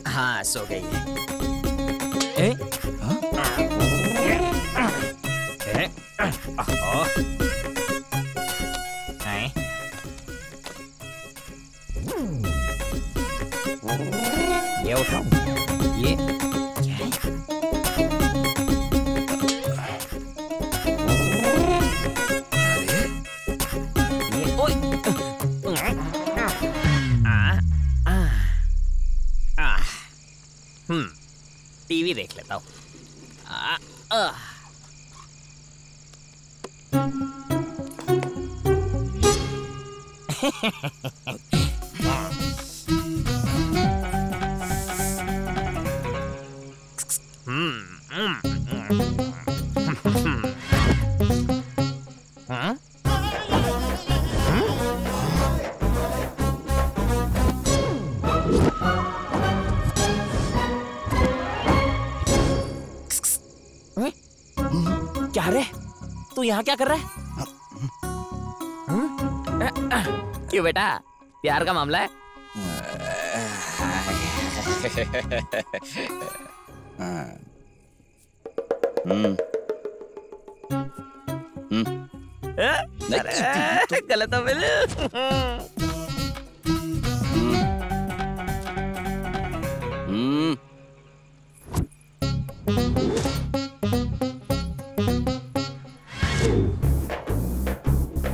हाँ, सो गई है। ये उठाओ, ये क्या है? ये ओए, टीवी देख लेता हूँ। क्या रे, तू यहाँ क्या कर रहा है? क्यों बेटा, प्यार का मामला है? गलत हो मिले।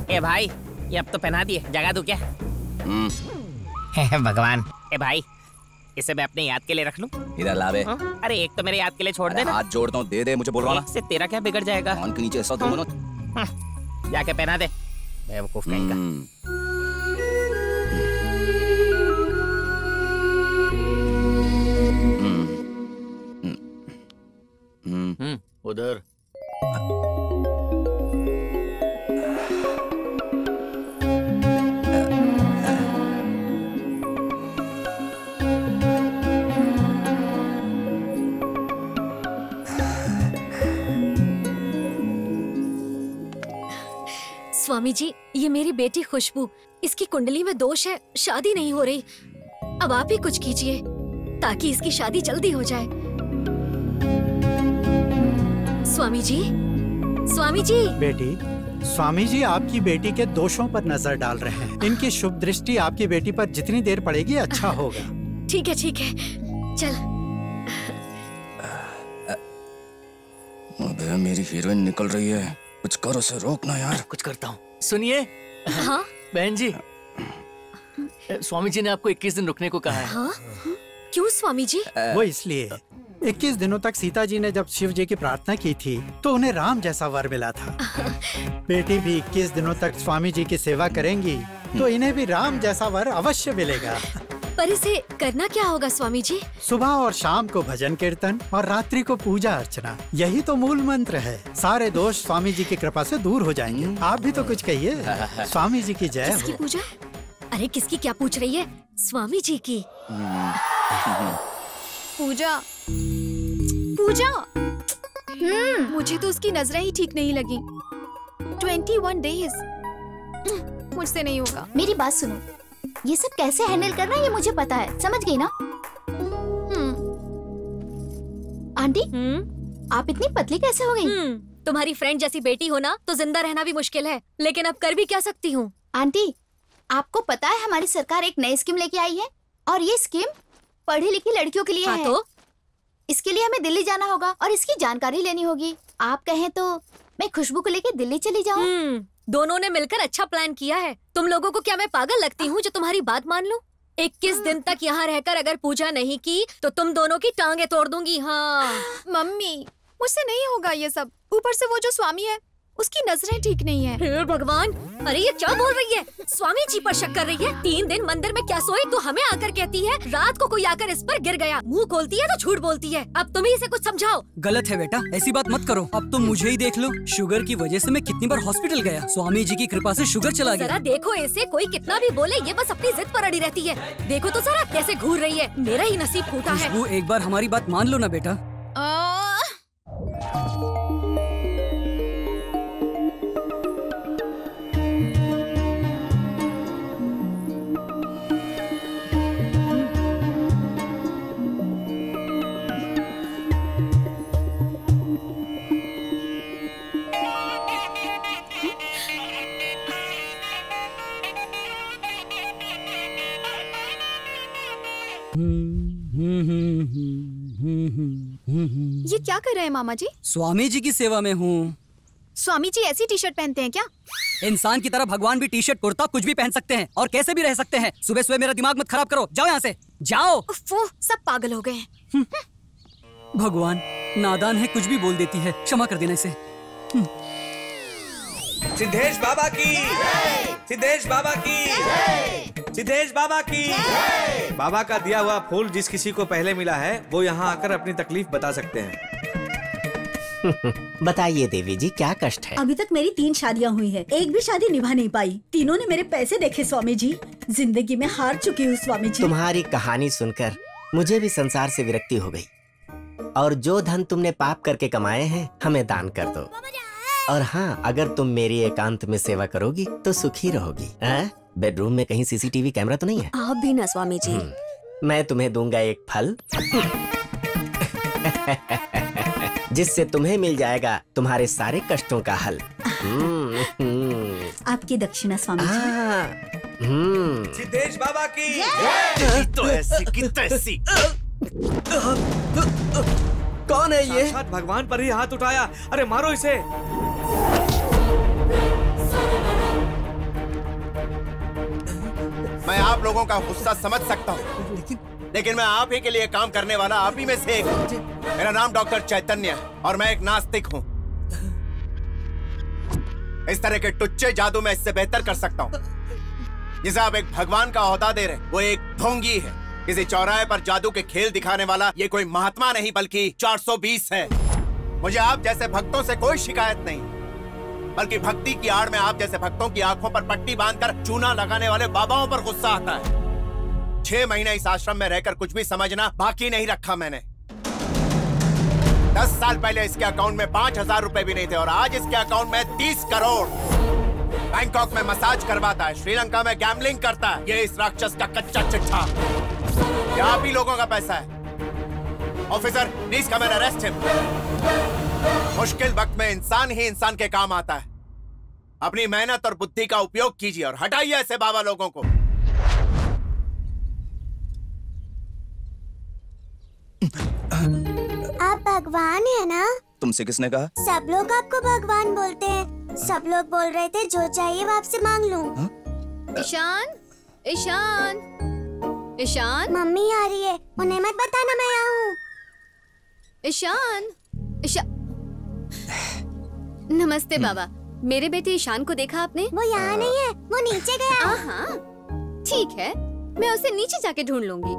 ए भाई, ये अब तो पहना दिए, जगा दूं क्या? भगवान। ए भाई, इसे मैं अपने याद के लिए रख लूं? इधर ला बे। अरे एक तो मेरे याद के लिए छोड़ दे ना। हाथ जोड़ता हूँ, दे दे मुझे, बोल रहा हूँ ना। इससे तेरा क्या बिगड़ जाएगा? कान के नीचे ऐसा दूंगा ना। जाके पहना दे, बेवकूफ कहीं का। उधर। स्वामी जी, ये मेरी बेटी खुशबू, इसकी कुंडली में दोष है, शादी नहीं हो रही। अब आप ही कुछ कीजिए ताकि इसकी शादी जल्दी हो जाए। स्वामी जी, स्वामी जी। बेटी, स्वामी जी आपकी बेटी के दोषों पर नजर डाल रहे हैं। इनकी शुभ दृष्टि आपकी बेटी पर जितनी देर पड़ेगी अच्छा होगा। ठीक है, ठीक है, चल। अबे मेरी हीरोइन निकल रही है, कुछ करो, उसे रोकना यार। कुछ करता हूँ। सुनिए। हाँ? बहन जी, स्वामी जी ने आपको 21 दिन रुकने को कहा है। हाँ? क्यों स्वामी जी? वो इसलिए 21 दिनों तक सीता जी ने जब शिव जी की प्रार्थना की थी तो उन्हें राम जैसा वर मिला था। बेटी भी 21 दिनों तक स्वामी जी की सेवा करेंगी तो इन्हें भी राम जैसा वर अवश्य मिलेगा। पर इसे करना क्या होगा स्वामी जी? सुबह और शाम को भजन कीर्तन और रात्रि को पूजा अर्चना, यही तो मूल मंत्र है। सारे दोष स्वामी जी की कृपा से दूर हो जाएंगे। आप भी तो कुछ कहिए। स्वामी जी की जय किसकी हो। पूजा? अरे किसकी क्या पूछ रही है? स्वामी जी की पूजा। पूजा? मुझे तो उसकी नजरें ही ठीक नहीं लगी। 21 डेज मुझसे नहीं होगा। मेरी बात सुनो, ये सब कैसे हैंडल करना है ये मुझे पता है, समझ गई ना? आंटी, आप इतनी पतली कैसे हो गई? तुम्हारी फ्रेंड जैसी बेटी हो ना तो जिंदा रहना भी मुश्किल है, लेकिन अब कर भी क्या सकती हूँ। आंटी, आपको पता है हमारी सरकार एक नई स्कीम लेके आई है और ये स्कीम पढ़ी लिखी लड़कियों के लिए है। तो इसके लिए हमें दिल्ली जाना होगा और इसकी जानकारी लेनी होगी। आप कहें तो मैं खुशबू को लेकर दिल्ली चली जाऊँ? दोनों ने मिलकर अच्छा प्लान किया है। तुम लोगों को क्या मैं पागल लगती हूँ जो तुम्हारी बात मान लूं? 21 दिन तक यहाँ रहकर अगर पूजा नहीं की तो तुम दोनों की टांगे तोड़ दूंगी। हाँ मम्मी, मुझसे नहीं होगा ये सब। ऊपर से वो जो स्वामी है उसकी नजरें ठीक नहीं है। हे भगवान, अरे ये क्या बोल रही है? स्वामी जी पर शक कर रही है। 3 दिन मंदिर में क्या सोई तो हमें आकर कहती है रात को कोई आकर इस पर गिर गया। मुंह खोलती है तो झूठ बोलती है। अब तुम ही इसे कुछ समझाओ। गलत है बेटा, ऐसी बात मत करो। अब तुम मुझे ही देख लो, शुगर की वजह से मैं कितनी बार हॉस्पिटल गया। स्वामी जी की कृपा से शुगर चला गया। जरा देखो इसे, कोई कितना भी बोले ये बस अपनी जिद पर अड़ी रहती है। देखो तो जरा कैसे घूर रही है। मेरा ही नसीब फूटा है। खुशबू, एक बार हमारी बात मान लो ना बेटा। ये क्या कर रहे हैं मामा जी? स्वामी जी की सेवा में हूँ। स्वामी जी ऐसी टी शर्ट पहनते हैं क्या? इंसान की तरह भगवान भी टी शर्ट कुर्ता कुछ भी पहन सकते हैं और कैसे भी रह सकते हैं। सुबह सुबह मेरा दिमाग मत खराब करो, जाओ यहाँ से, जाओ। वो सब पागल हो गए हैं। भगवान नादान है, कुछ भी बोल देती है, क्षमा कर देना इसे। सिद्धेश बाबा की, सिद्धेश बाबा की, सिद्धेश बाबा की। बाबा का दिया हुआ फूल जिस किसी को पहले मिला है वो यहाँ आकर अपनी तकलीफ बता सकते हैं। बताइए देवी जी, क्या कष्ट है? अभी तक मेरी 3 शादियाँ हुई है, एक भी शादी निभा नहीं पाई। तीनों ने मेरे पैसे देखे स्वामी जी। जिंदगी में हार चुकी हूँ स्वामी जी। तुम्हारी कहानी सुनकर मुझे भी संसार से विरक्ति हो गई। और जो धन तुमने पाप करके कमाए हैं हमें दान कर दो। और हाँ, अगर तुम मेरी एकांत में सेवा करोगी तो सुखी रहोगी। बेडरूम में कहीं सीसीटीवी कैमरा तो नहीं है? आप भी ना स्वामी जी। मैं तुम्हें दूंगा एक फल जिससे तुम्हें मिल जाएगा तुम्हारे सारे कष्टों का हल। आपकी दक्षिणा स्वामी जी। सिद्धेश बाबा की। तो ऐसी की तैसी। कौन है ये? साक्षात भगवान पर ही हाथ उठाया। अरे मारो इसे। मैं आप लोगों का गुस्सा समझ सकता हूँ, लेकिन मैं आप ही के लिए काम करने वाला आप ही में से एक हूँ। मेरा नाम डॉक्टर चैतन्य और मैं एक नास्तिक हूँ। इस तरह के टुच्चे जादू में इससे बेहतर कर सकता हूँ। जिसे आप एक भगवान का ओहदा दे रहे वो एक ढोंगी है। किसी चौराहे पर जादू के खेल दिखाने वाला ये कोई महात्मा नहीं बल्कि 420 है। मुझे आप जैसे भक्तों से कोई शिकायत नहीं, बल्कि भक्ति की आड़ में आप जैसे भक्तों की आंखों पर पट्टी बांधकर चूना लगाने वाले बाबाओं पर गुस्सा आता है। 6 महीने इस आश्रम में रहकर कुछ भी समझना बाकी नहीं रखा मैंने। 10 साल पहले इसके अकाउंट में 5,000 रुपए भी नहीं थे और आज इसके अकाउंट में 30 करोड़। बैंकॉक में मसाज करवाता है, श्रीलंका में गैम्बलिंग करता है। ये इस राक्षस का कच्चा चिट्ठा। ये आप ही लोगों का पैसा है। Officer, please come and arrest him. मुश्किल वक्त में इंसान ही इंसान के काम आता है। अपनी मेहनत और बुद्धि का उपयोग कीजिए और हटाइए ऐसे बाबा लोगों को। आप भगवान है ना? तुमसे किसने कहा? सब लोग आपको भगवान बोलते हैं। सब लोग बोल रहे थे जो चाहिए वो आपसे मांग लूं। ईशान, ईशान, ईशान। मम्मी आ रही है, उन्हें मत बताना मैं यहाँ हूँ। ईशान, ईशान। नमस्ते बाबा। मेरे बेटे ईशान को देखा आपने? वो यहाँ नहीं है, वो नीचे गया। हाँ, ठीक है, मैं उसे नीचे जाके ढूंढ लूंगी।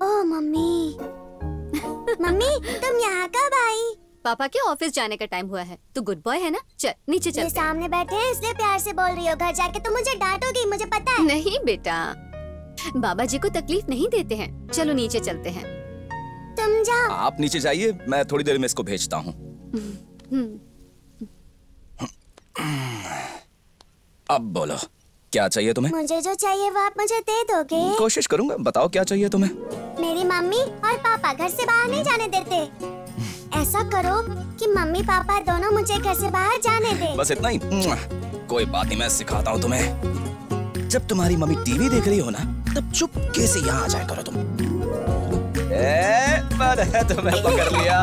ओह मम्मी। मम्मी तुम यहाँ कब आई? पापा के ऑफिस जाने का टाइम हुआ है। तू गुड बॉय है ना? चल नीचे चल। सामने बैठे हैं इसलिए प्यार से बोल रही हो। घर जाके तो मुझे डांटोगी, मुझे पता है। नहीं बेटा, बाबा जी को तकलीफ नहीं देते हैं। चलो नीचे चलते हैं। तुम जाओ। आप नीचे जाइए, मैं थोड़ी देर में इसको भेजता हूँ। अब बोलो, क्या चाहिए तुम्हें? मुझे जो चाहिए वो आप मुझे दे दोगे? कोशिश करूंगा। बताओ क्या चाहिए तुम्हें? मेरी मम्मी और पापा घर से बाहर नहीं जाने देते। ऐसा करो कि मम्मी पापा दोनों मुझे घर से बाहर जाने दे। बस इतना ही? कोई बात नहीं, मैं सिखाता हूँ तुम्हें। जब तुम्हारी मम्मी टीवी देख रही हो ना, तब चुपके से यहाँ आ जाया करो तुम। तुम्हें पकड़ लिया।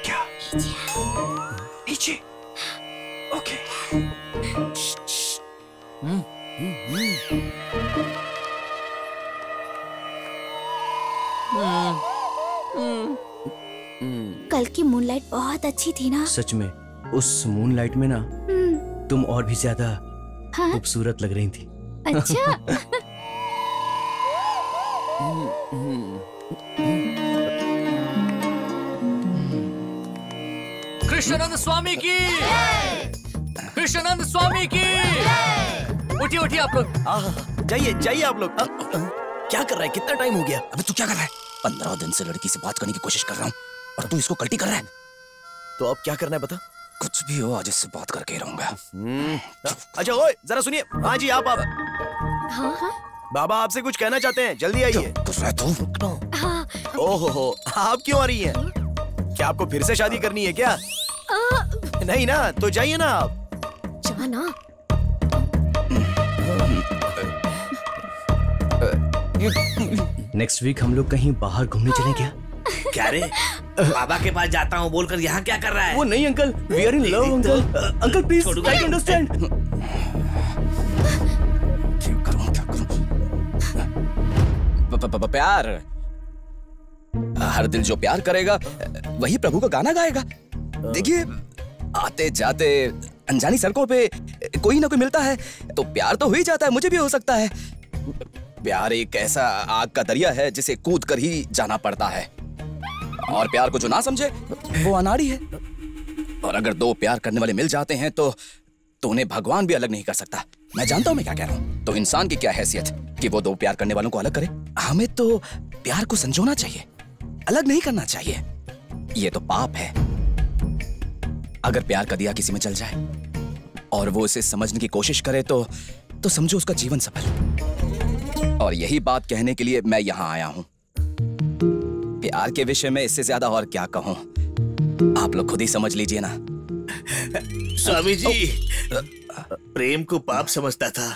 क्या? नीचे। ओके। कल की मूनलाइट बहुत अच्छी थी ना? सच में उस मूनलाइट में ना तुम और भी ज्यादा खूबसूरत लग रही थी। अच्छा। कृष्णानंद स्वामी की, कृष्णानंद स्वामी की। उठिए उठिए आप लोग। जाइए जाइए आप लोग। क्या कर रहा है? कितना टाइम हो गया? अबे तू क्या कर रहा है? 15 दिन से लड़की से बात करने की कोशिश कर रहा हूँ और तू इसको कल्टी कर रहा है। तो अब क्या करना है बता? कुछ भी हो, आज इससे बात करके ही रहूंगा। अच्छा ओए जरा सुनिए। हाँ जी आप हाँ हाँ बाबा आपसे कुछ कहना चाहते हैं, जल्दी आइए। हाँ। ओहो आप क्यों आ रही हैं? क्या आपको फिर से शादी करनी है क्या? नहीं ना, तो जाइए ना आप। जाना। नेक्स्ट वीक हम लोग कहीं बाहर घूमने चलें क्या? क्या रे? बाबा के पास जाता हूँ बोलकर यहाँ क्या कर रहा है? वो नहीं uncle, we are in love uncle. Uncle please try to understand. प्यार, हर दिल जो प्यार करेगा वही प्रभु का गाना गाएगा। देखिए आते जाते अनजानी सड़कों पे कोई ना कोई मिलता है तो प्यार तो हो ही जाता है। मुझे भी हो सकता है। प्यार एक ऐसा आग का दरिया है जिसे कूद कर ही जाना पड़ता है और प्यार को जो ना समझे वो अनाड़ी है। और अगर दो प्यार करने वाले मिल जाते हैं तो उन्हें भगवान भी अलग नहीं कर सकता। मैं जानता हूं मैं क्या कह रहा हूं। तो इंसान की क्या हैसियत कि वो दो प्यार करने वालों को अलग करे? हमें तो प्यार को संजोना चाहिए, अलग नहीं करना चाहिए। ये तो पाप है। अगर प्यार का दिया किसी में जल जाए और वो इसे समझने की कोशिश करे तो समझो उसका जीवन सफल। और यही बात कहने के लिए मैं यहाँ आया हूँ। प्यार के विषय में इससे ज्यादा और क्या कहूँ, आप लोग खुद ही समझ लीजिए ना। स्वामी जी, प्रेम को पाप समझता था।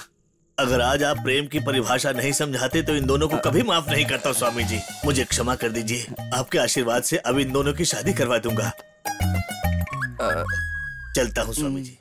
अगर आज आप प्रेम की परिभाषा नहीं समझाते तो इन दोनों को कभी माफ नहीं करता। स्वामी जी मुझे क्षमा कर दीजिए। आपके आशीर्वाद से अब इन दोनों की शादी करवा दूंगा। चलता हूँ स्वामी जी।